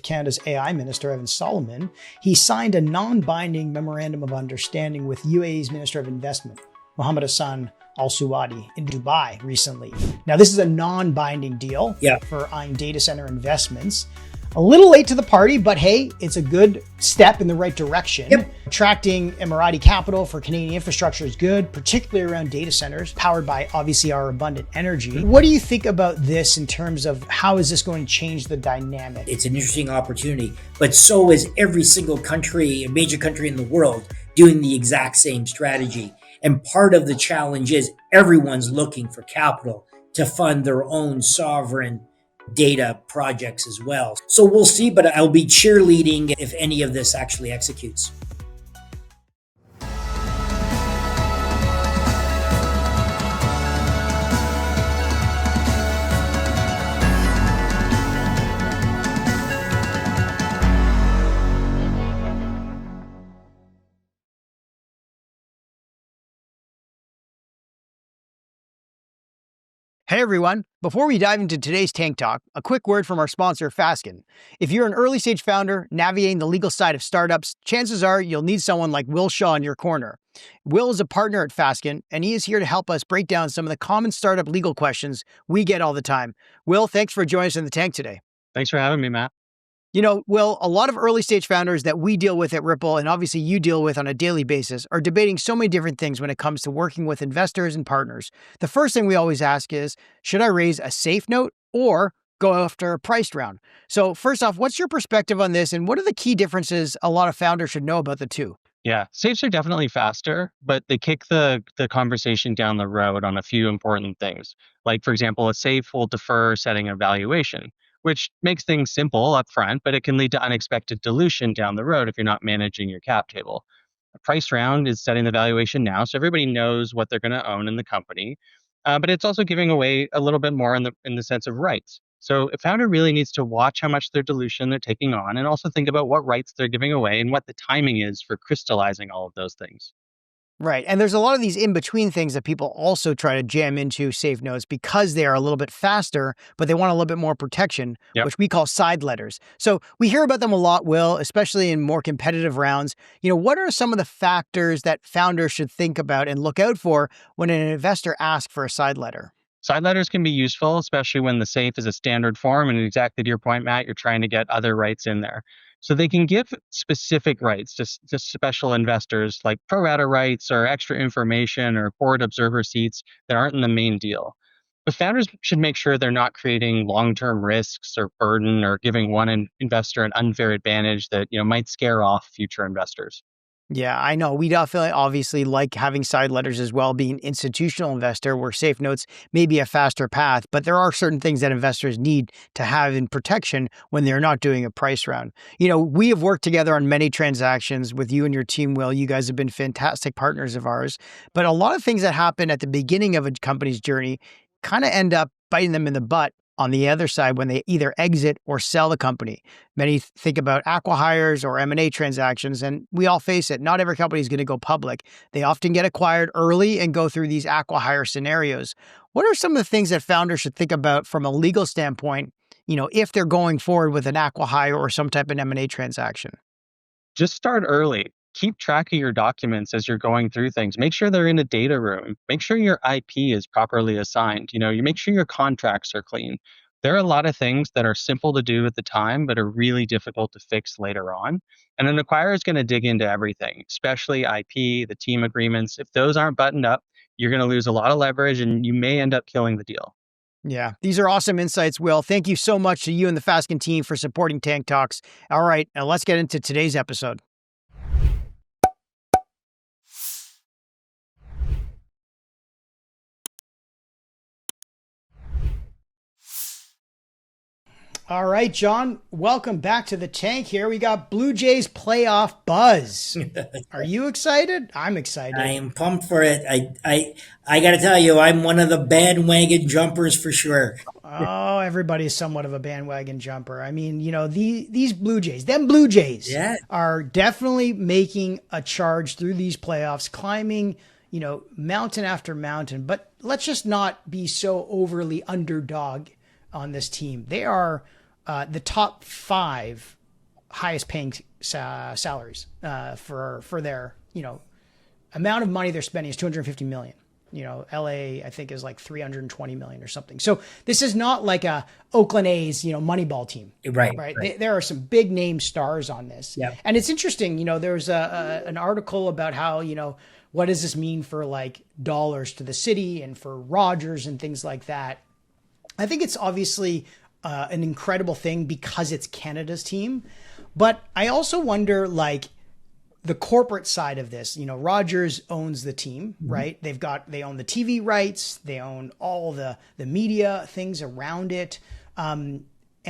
Canada's AI Minister, Evan Solomon, he signed a non-binding memorandum of understanding with UAE's Minister of Investment, Mohammed Hassan Al-Suwadi, in Dubai recently. Now, this is a non-binding deal for eyeing data center investments. A little late to the party, but hey, it's a good step in the right direction. Attracting Emirati capital for Canadian infrastructure is good, particularly around data centers, powered by obviously our abundant energy. What do you think about this in terms of how is this going to change the dynamic? It's an interesting opportunity, but so is every single country, a major country in the world, doing the exact same strategy. And part of the challenge is everyone's looking for capital to fund their own sovereign data projects as well. So we'll see, but I'll be cheerleading if any of this actually executes. Hey everyone, before we dive into today's Tank Talk, a quick word from our sponsor, Fasken. If you're an early stage founder navigating the legal side of startups, chances are you'll need someone like Will Shaw in your corner. Will is a partner at Fasken, and he is here to help us break down some of the common startup legal questions we get all the time. Will, thanks for joining us in the Tank today. Thanks for having me, Matt. You know, Will, a lot of early stage founders that we deal with at Ripple, and obviously you deal with on a daily basis, are debating so many different things when it comes to working with investors and partners. The first thing we always ask is, should I raise a safe note or go after a priced round? So first off, what's your perspective on this, and what are the key differences a lot of founders should know about the two? Yeah, safes are definitely faster, but they kick the conversation down the road on a few important things. Like, for example, a safe will defer setting a valuation, which makes things simple up front, but it can lead to unexpected dilution down the road if you're not managing your cap table. A price round is setting the valuation now, so everybody knows what they're going to own in the company, but it's also giving away a little bit more in the sense of rights. So a founder really needs to watch how much their dilution they're taking on, and also think about what rights they're giving away and what the timing is for crystallizing all of those things. Right. And there's a lot of these in-between things that people also try to jam into safe notes because they are a little bit faster, but they want a little bit more protection, which we call side letters. So we hear about them a lot, Will, especially in more competitive rounds. You know, what are some of the factors that founders should think about and look out for when an investor asks for a side letter? Side letters can be useful, especially when the safe is a standard form. And exactly to your point, Matt, you're trying to get other rights in there. So they can give specific rights to special investors, like pro rata rights or extra information or board observer seats that aren't in the main deal. But founders should make sure they're not creating long-term risks or burden or giving one investor an unfair advantage that might scare off future investors. Yeah, I know. We definitely obviously like having side letters as well, being an institutional investor where safe notes may be a faster path, but there are certain things that investors need to have in protection when they're not doing a price round. You know, we have worked together on many transactions with you and your team, Will. You guys have been fantastic partners of ours, but a lot of things that happen at the beginning of a company's journey kind of end up biting them in the butt on the other side when they either exit or sell the company. Many think about acqui-hires or M&A transactions, and we all face it. Not every company is going to go public. They often get acquired early and go through these acqui-hire scenarios. What are some of the things that founders should think about from a legal standpoint, if they're going forward with an acqui-hire or some type of M&A transaction? Just start early. Keep track of your documents as you're going through things. Make sure they're in a data room. Make sure your IP is properly assigned. You make sure your contracts are clean. There are a lot of things that are simple to do at the time, but are really difficult to fix later on. And an acquirer is going to dig into everything, especially IP, the team agreements. If those aren't buttoned up, you're going to lose a lot of leverage and you may end up killing the deal. Yeah, these are awesome insights, Will. Thank you so much to you and the Fasken team for supporting Tank Talks. All right, now let's get into today's episode. All right, John, welcome back to the Tank here. We got Blue Jays playoff buzz. Are you excited? I'm excited. I am pumped for it. I got to tell you, I'm one of the bandwagon jumpers for sure. Oh, everybody is somewhat of a bandwagon jumper. I mean, these Blue Jays, them Blue Jays are definitely making a charge through these playoffs, climbing, mountain after mountain. But let's just not be so overly underdog on this team. They are the top 5 highest paying salaries for their, amount of money they're spending is 250 million. LA, I think, is like 320 million or something. So this is not like a Oakland A's, Moneyball team. Right. There are some big name stars on this. Yep. And it's interesting, there's an article about how, what does this mean for like dollars to the city and for Rogers and things like that. I think it's obviously an incredible thing because it's Canada's team. But I also wonder, like, the corporate side of this. Rogers owns the team, right? They own the TV rights, they own all the media things around it. And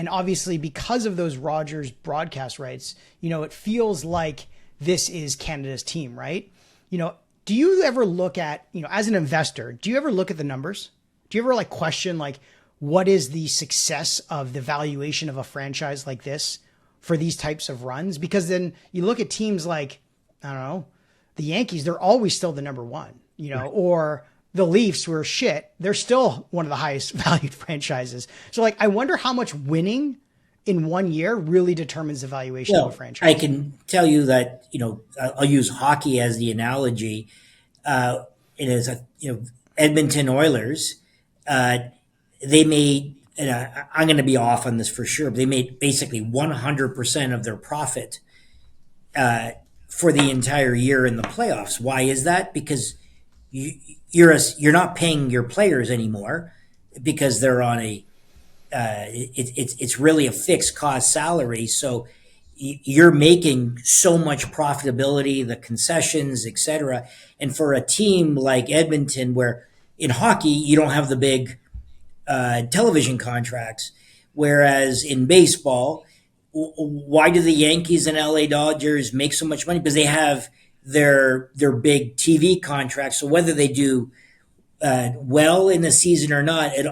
obviously because of those Rogers broadcast rights, it feels like this is Canada's team, right? Do you ever look at, as an investor, do you ever look at the numbers? Do you ever like question, like, what is the success of the valuation of a franchise like this for these types of runs? Because then you look at teams like, I don't know, the Yankees, they're always still the number one, right. Or the Leafs, who are shit, they're still one of the highest valued franchises. So like, I wonder how much winning in 1 year really determines the valuation of a franchise. I can tell you that, I'll use hockey as the analogy. It is, Edmonton Oilers, they made, and I'm going to be off on this for sure, but they made basically 100% of their profit for the entire year in the playoffs. Why is that? Because you're not paying your players anymore because they're on it's really a fixed cost salary. So you're making so much profitability, the concessions, etc. And for a team like Edmonton, where in hockey you don't have the big television contracts, whereas in baseball, why do the Yankees and LA Dodgers make so much money? Because they have their big TV contracts. So whether they do well in the season or not, it's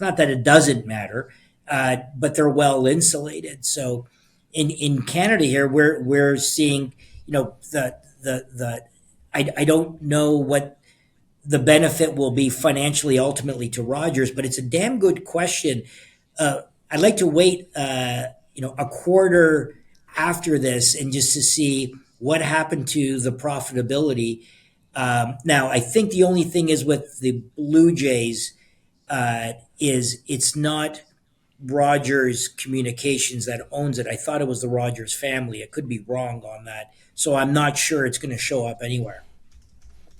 not that it doesn't matter, but they're well insulated. So in Canada here, we're seeing, I don't know what the benefit will be financially ultimately to Rogers, but it's a damn good question. I'd like to wait a quarter after this and just to see what happened to the profitability. Now, I think the only thing is with the Blue Jays is it's not Rogers Communications that owns it. I thought it was the Rogers family. I could be wrong on that. So I'm not sure it's going to show up anywhere.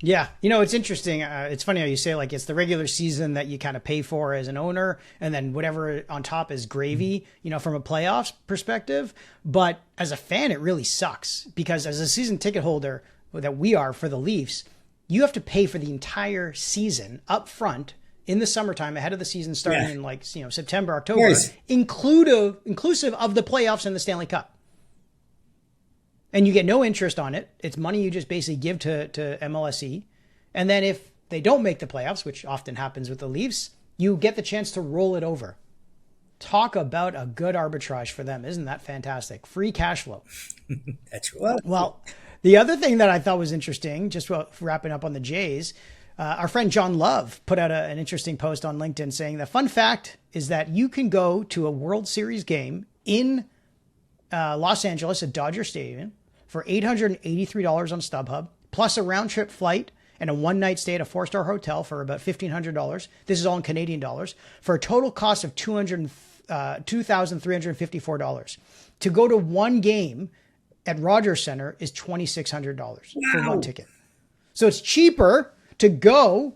Yeah. It's interesting. It's funny how you say, like, it's the regular season that you kind of pay for as an owner, and then whatever on top is gravy, from a playoffs perspective. But as a fan, it really sucks because as a season ticket holder that we are for the Leafs, you have to pay for the entire season up front in the summertime ahead of the season starting in like, September, October, inclusive of the playoffs and the Stanley Cup. And you get no interest on it. It's money you just basically give to MLSE. And then if they don't make the playoffs, which often happens with the Leafs, you get the chance to roll it over. Talk about a good arbitrage for them. Isn't that fantastic? Free cash flow. That's right. Well, the other thing that I thought was interesting, just wrapping up on the Jays, our friend John Love put out an interesting post on LinkedIn saying the fun fact is that you can go to a World Series game in Los Angeles at Dodger Stadium for $883 on StubHub, plus a round-trip flight and a one-night stay at a 4-star hotel for about $1,500. This is all in Canadian dollars, for a total cost of $2,354. To go to one game at Rogers Center is $2,600 for one ticket. So it's cheaper to go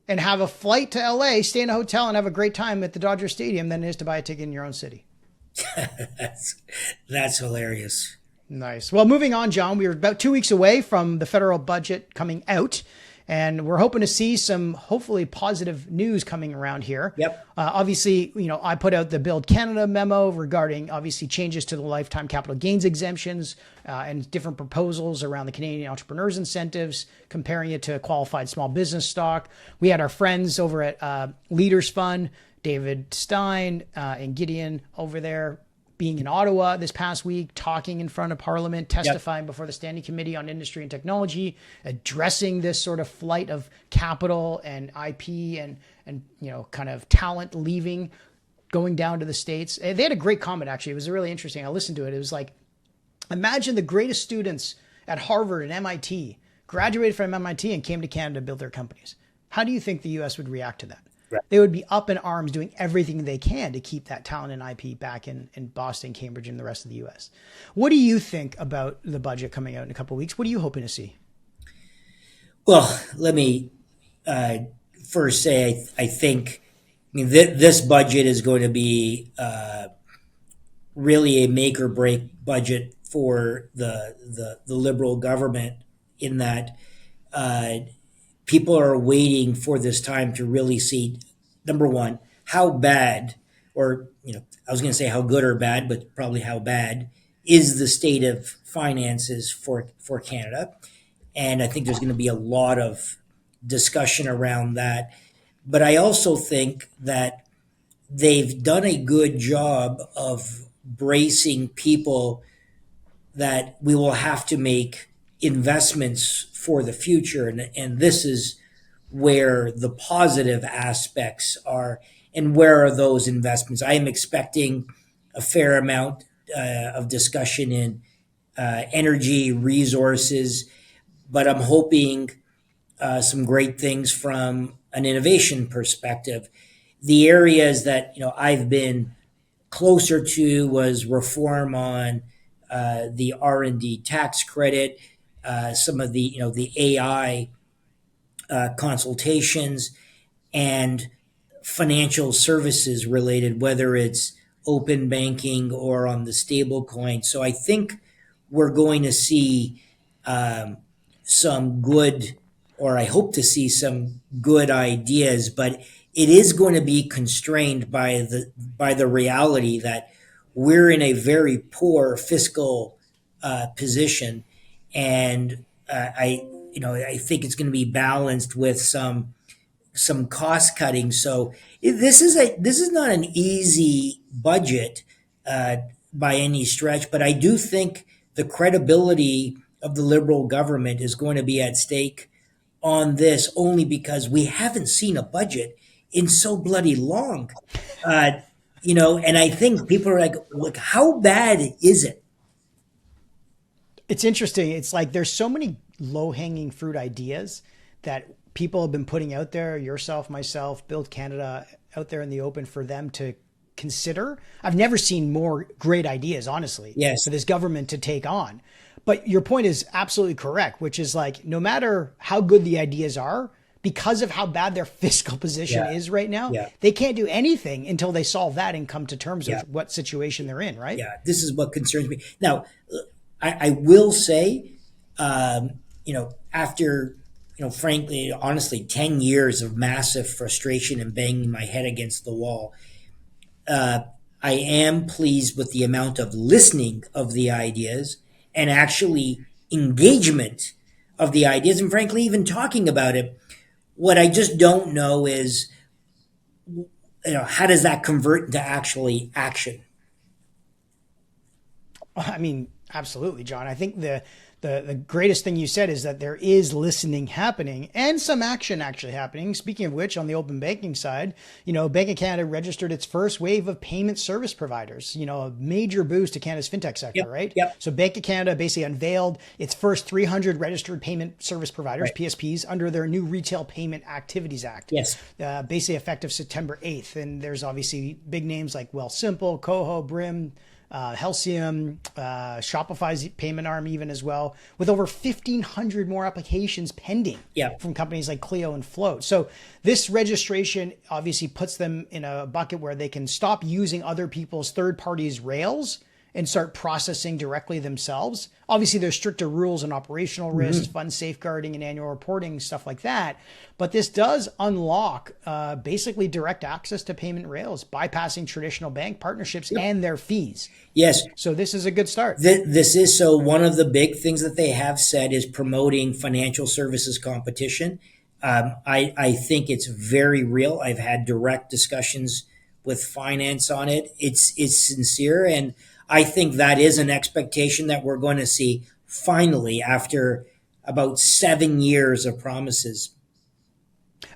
and have a flight to LA, stay in a hotel, and have a great time at the Dodger Stadium than it is to buy a ticket in your own city. That's hilarious. Nice. Well, moving on, John, we were about 2 weeks away from the federal budget coming out, and we're hoping to see some hopefully positive news coming around here. Yep. Obviously, I put out the Build Canada memo regarding obviously changes to the lifetime capital gains exemptions and different proposals around the Canadian entrepreneurs incentives, comparing it to qualified small business stock. We had our friends over at Leaders Fund, David Stein and Gideon over there, being in Ottawa this past week, talking in front of Parliament, testifying before the Standing Committee on Industry and Technology, addressing this sort of flight of capital and IP and kind of talent leaving, going down to the States. They had a great comment, actually. It was really interesting. I listened to it. It was like, imagine the greatest students at Harvard and MIT graduated from MIT and came to Canada to build their companies. How do you think the US would react to that? Right. They would be up in arms doing everything they can to keep that talent and IP back in Boston, Cambridge, and the rest of the US. What do you think about the budget coming out in a couple of weeks? What are you hoping to see? Well, let me first say I think this budget is going to be really a make or break budget for the Liberal government, in that people are waiting for this time to really see, number one, how bad, or I was going to say how good or bad, but probably how bad is the state of finances for Canada. And I think there's going to be a lot of discussion around that. But I also think that they've done a good job of bracing people that we will have to make investments for the future. And this is where the positive aspects are. And where are those investments? I am expecting a fair amount of discussion in energy, resources, but I'm hoping some great things from an innovation perspective. The areas that I've been closer to was reform on the R&D tax credit, some of the AI consultations, and financial services related, whether it's open banking or on the stable coin. So I think we're going to see some good, or I hope to see some good ideas, but it is going to be constrained by the reality that we're in a very poor fiscal position, and I think it's going to be balanced with some cost cutting. So this is not an easy budget by any stretch, but I do think the credibility of the Liberal government is going to be at stake on this, only because we haven't seen a budget in so bloody long. And I think people are like, look, how bad is it? It's interesting. It's like there's so many low-hanging fruit ideas that people have been putting out there, yourself, myself, Build Canada, out there in the open for them to consider. I've never seen more great ideas, honestly, Yes. for this government to take on. But your point is absolutely correct, which is like, no matter how good the ideas are, because of how bad their fiscal position is right now, they can't do anything until they solve that and come to terms with what situation they're in, right? Yeah, this is what concerns me. Now, I will say, after, frankly, honestly, 10 years of massive frustration and banging my head against the wall, I am pleased with the amount of listening of the ideas and actually engagement of the ideas, and frankly, even talking about it. What I just don't know is, how does that convert into actually action? I mean, absolutely, John. I think the greatest thing you said is that there is listening happening and some action actually happening. Speaking of which, on the open banking side, Bank of Canada registered its first wave of payment service providers, a major boost to Canada's fintech sector, right? Yep. So Bank of Canada basically unveiled its first 300 registered payment service providers, PSPs, under their new Retail Payment Activities Act. Yes. Basically effective September 8th. And there's obviously big names like Wealthsimple, Coho, Brim, Halcyon, Shopify's payment arm even as well, with over 1,500 more applications pending from companies like Clio and Float. So this registration obviously puts them in a bucket where they can stop using other people's third parties' rails and start processing directly themselves. Obviously, there's stricter rules and operational risks, fund safeguarding and annual reporting, stuff like that. But this does unlock basically direct access to payment rails, bypassing traditional bank partnerships and their fees. Yes. So this is a good start. This is, so one of the big things that they have said is promoting financial services competition. I think it's very real. I've had direct discussions with finance on it. It's sincere, and I think that is an expectation that we're going to see finally after about 7 years of promises.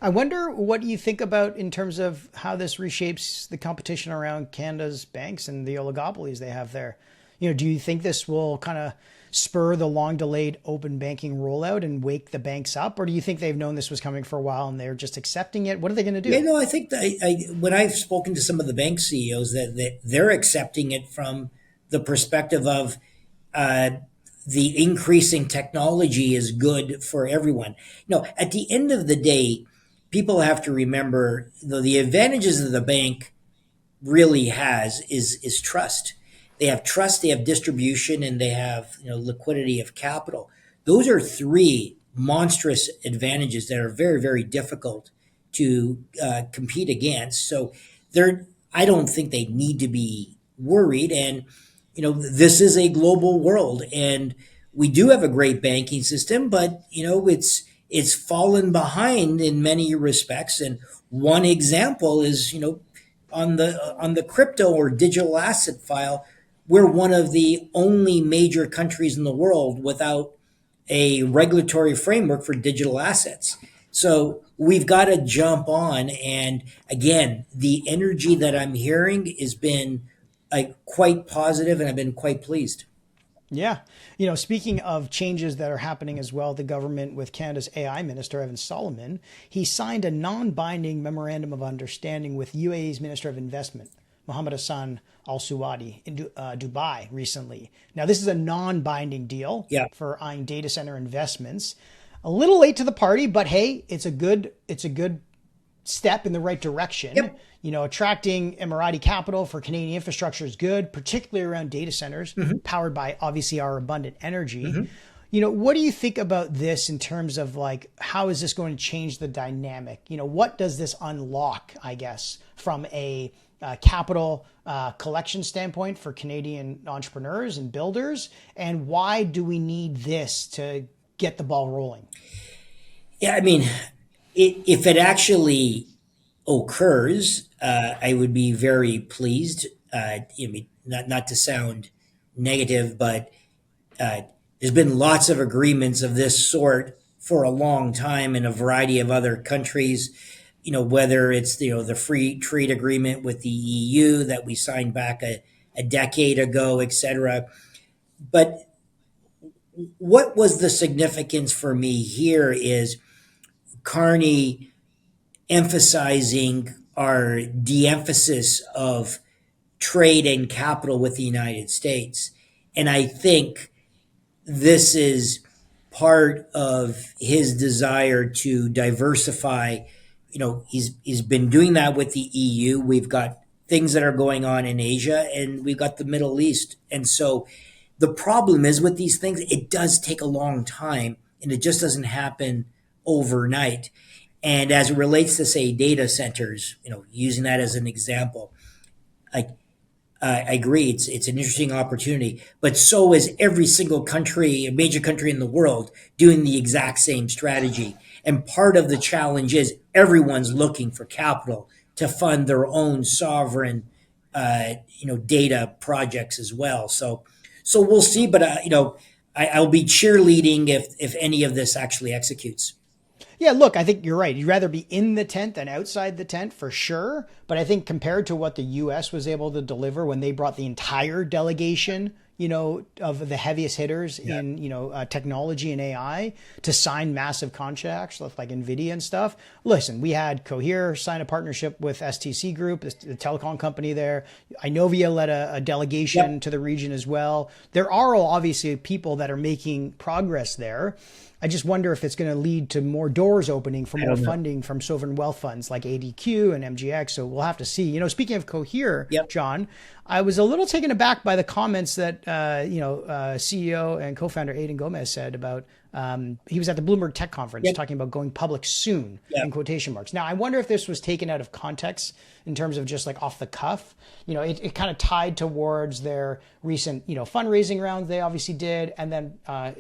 I wonder what you think about in terms of how this reshapes the competition around Canada's banks and the oligopolies they have there. Do you think this will kind of spur the long delayed open banking rollout and wake the banks up? Or do you think they've known this was coming for a while and they're just accepting it? What are they going to do? Yeah, no, I think that when I've spoken to some of the bank CEOs, that they're accepting it from the perspective of uh, the increasing technology is good for everyone. No, at the end of the day, people have to remember the advantages of the bank really has is trust. They have trust, they have distribution, and they have liquidity of capital. Those are three monstrous advantages that are very very difficult to compete against. So they're I don't think they need to be worried. And this is a global world, and we do have a great banking system, but it's fallen behind in many respects. And one example is on the crypto or digital asset file, we're one of the only major countries in the world without a regulatory framework for digital assets. So we've got to jump on. And again, the energy that I'm hearing has been quite positive, and I've been quite pleased. Yeah. Speaking of changes that are happening as well, the government with Canada's AI Minister, Evan Solomon, he signed a non-binding memorandum of understanding with UAE's Minister of Investment, Mohammed Hassan Al Suwadi, in Dubai recently. Now, this is a non-binding deal Yeah. for eyeing data center investments. A little late to the party, but hey, it's a good step in the right direction. Yep. Attracting Emirati capital for Canadian infrastructure is good, particularly around data centers, powered by obviously our abundant energy. What do you think about this in terms of how is this going to change the dynamic? What does this unlock, I guess, from a capital collection standpoint for Canadian entrepreneurs and builders? And why do we need this to get the ball rolling? Yeah, I mean, if it actually occurs, I would be very pleased. Not to sound negative, but there's been lots of agreements of this sort for a long time in a variety of other countries. Whether it's the free trade agreement with the EU that we signed back a decade ago, etc. But what was the significance for me here is Carney emphasizing our de-emphasis of trade and capital with the United States. And I think this is part of his desire to diversify. He's been doing that with the EU. We've got things that are going on in Asia, and we've got the Middle East. And so the problem is with these things, it does take a long time, and it just doesn't happen overnight. And as it relates to, say, data centers, using that as an example, I agree. It's an interesting opportunity, but so is every single country, a major country in the world, doing the exact same strategy. And part of the challenge is everyone's looking for capital to fund their own sovereign, data projects as well. So we'll see. But I'll be cheerleading if any of this actually executes. Yeah, look, I think you're right. You'd rather be in the tent than outside the tent for sure. But I think compared to what the US was able to deliver when they brought the entire delegation, of the heaviest hitters in, technology and AI to sign massive contracts like NVIDIA and stuff. Listen, we had Cohere sign a partnership with STC Group, the telecom company there. Inovia led a delegation to the region as well. There are obviously people that are making progress there. I just wonder if it's going to lead to more doors opening for more funding from sovereign wealth funds like ADQ and MGX. So we'll have to see. Speaking of Cohere, John, I was a little taken aback by the comments that CEO and co-founder Aidan Gomez said about he was at the Bloomberg Tech Conference talking about going public soon in quotation marks. Now, I wonder if this was taken out of context in terms of just off the cuff. It kind of tied towards their recent fundraising round they obviously did, and then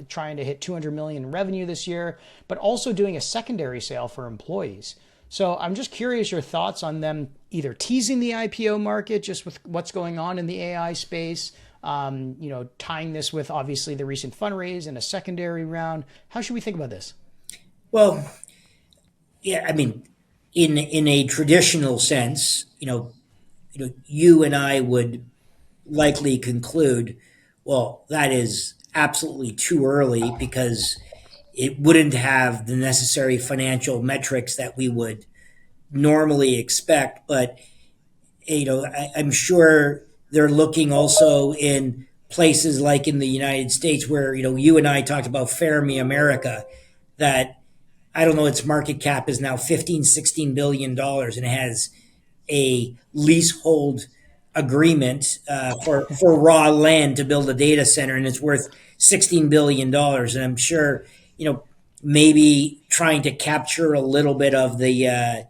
trying to hit 200 million in revenue this year, but also doing a secondary sale for employees. So I'm just curious your thoughts on them either teasing the IPO market just with what's going on in the AI space, tying this with obviously the recent fundraise and a secondary round. How should we think about this? Well, Yeah, I mean, in a traditional sense, you and I would likely conclude, well, that is absolutely too early because it wouldn't have the necessary financial metrics that we would normally expect. But I'm sure they're looking also in places like in the United States where you and I talked about Fermi America, that I don't know, its market cap is now 15-16 billion dollars, and it has a leasehold agreement for raw land to build a data center, and it's worth $16 billion. And I'm sure maybe trying to capture a little bit of the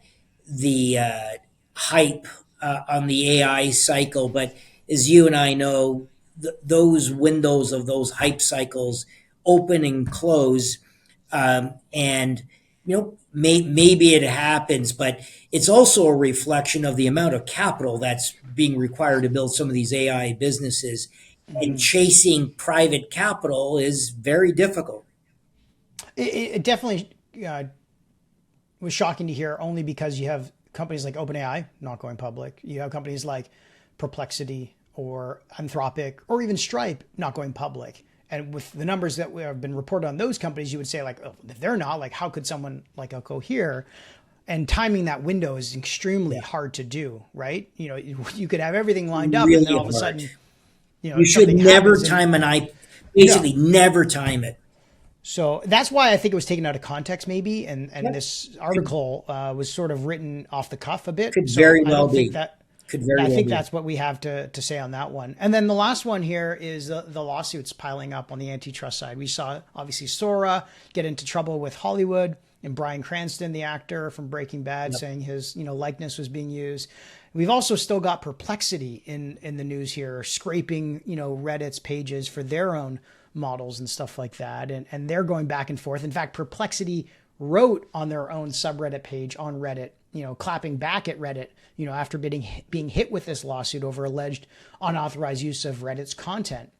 hype on the AI cycle. But as you and I know, those windows of those hype cycles open and close, and maybe it happens, but it's also a reflection of the amount of capital that's being required to build some of these AI businesses. And Mhm. chasing private capital is very difficult. It definitely was shocking to hear, only because you have companies like OpenAI not going public. You have companies like Perplexity or Anthropic or even Stripe not going public. And with the numbers that have been reported on those companies, you would say, like, oh, if they're not, like, how could someone like a Cohere? And timing that window is extremely Yeah, hard to do, right? You could have everything lined up, and then really all of a hard. sudden, You should something never happens, and time an IP. no. Basically, never time it. So that's why I think it was taken out of context, maybe, and Yep. this Could, article was sort of written off the cuff a bit. could So very I well don't think be. that. Could Yeah, very I well think be. that's what we have to say on that one. And then the last one here is the lawsuits piling up on the antitrust side. We saw obviously Sora get into trouble with Hollywood, and Bryan Cranston, the actor from Breaking Bad, Yep. saying his likeness was being used. We've also still got Perplexity in the news here, scraping Reddit's pages for their own models and stuff like that, and they're going back and forth. In fact, Perplexity wrote on their own subreddit page on Reddit, clapping back at Reddit, after being hit with this lawsuit over alleged unauthorized use of Reddit's content.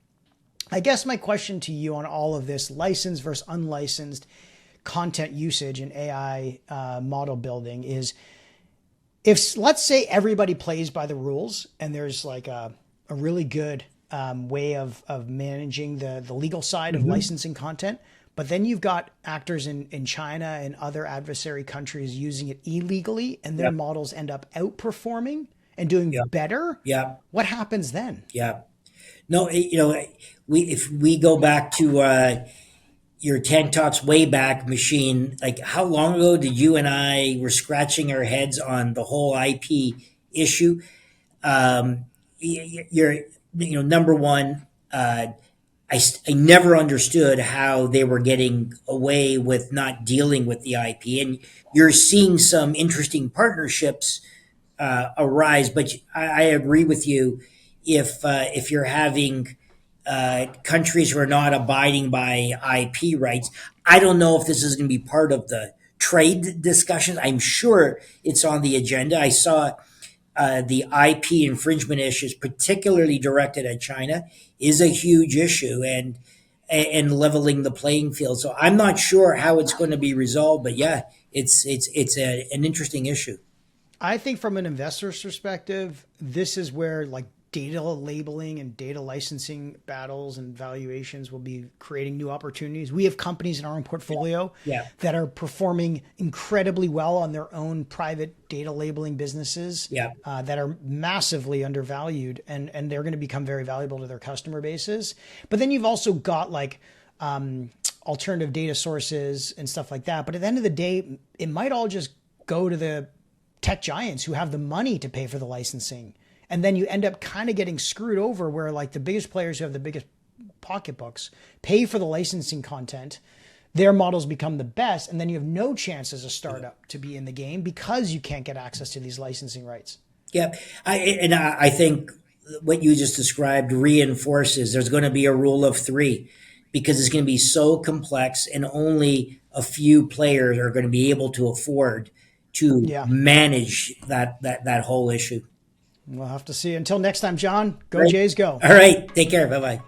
I guess my question to you on all of this licensed versus unlicensed content usage in AI model building is, if, let's say, everybody plays by the rules and there's like a really good way of managing the legal side of Hmm. licensing content, but then you've got actors in China and other adversary countries using it illegally, and their Yep. models end up outperforming and doing Yep. better. Yep. What happens then? Yeah. No, we if we go back to your Tank Talks way back machine, like how long ago did you and I were scratching our heads on the whole IP issue? You're number one. I never understood how they were getting away with not dealing with the IP, and you're seeing some interesting partnerships arise. But I agree with you. If you're having countries who are not abiding by IP rights, I don't know if this is going to be part of the trade discussions. I'm sure it's on the agenda. I saw the IP infringement issues, particularly directed at China, is a huge issue, and leveling the playing field. So I'm not sure how it's going to be resolved, but yeah, an interesting issue. I think from an investor's perspective, this is where, like, data labeling and data licensing battles and valuations will be creating new opportunities. We have companies in our own portfolio Yeah. that are performing incredibly well on their own private data labeling businesses, Yeah. that are massively undervalued, and they're going to become very valuable to their customer bases. But then you've also got, like, alternative data sources and stuff like that. But at the end of the day, it might all just go to the tech giants who have the money to pay for the licensing. And then you end up kind of getting screwed over, where, like, the biggest players who have the biggest pocketbooks pay for the licensing content. Their models become the best. And then you have no chance as a startup to be in the game because you can't get access to these licensing rights. Yeah. I think what you just described reinforces there's going to be a rule of three, because it's going to be so complex and only a few players are going to be able to afford to Yeah. manage that whole issue. We'll have to see. Until next time, John, go Right. Jays, go. All right. Take care. Bye bye.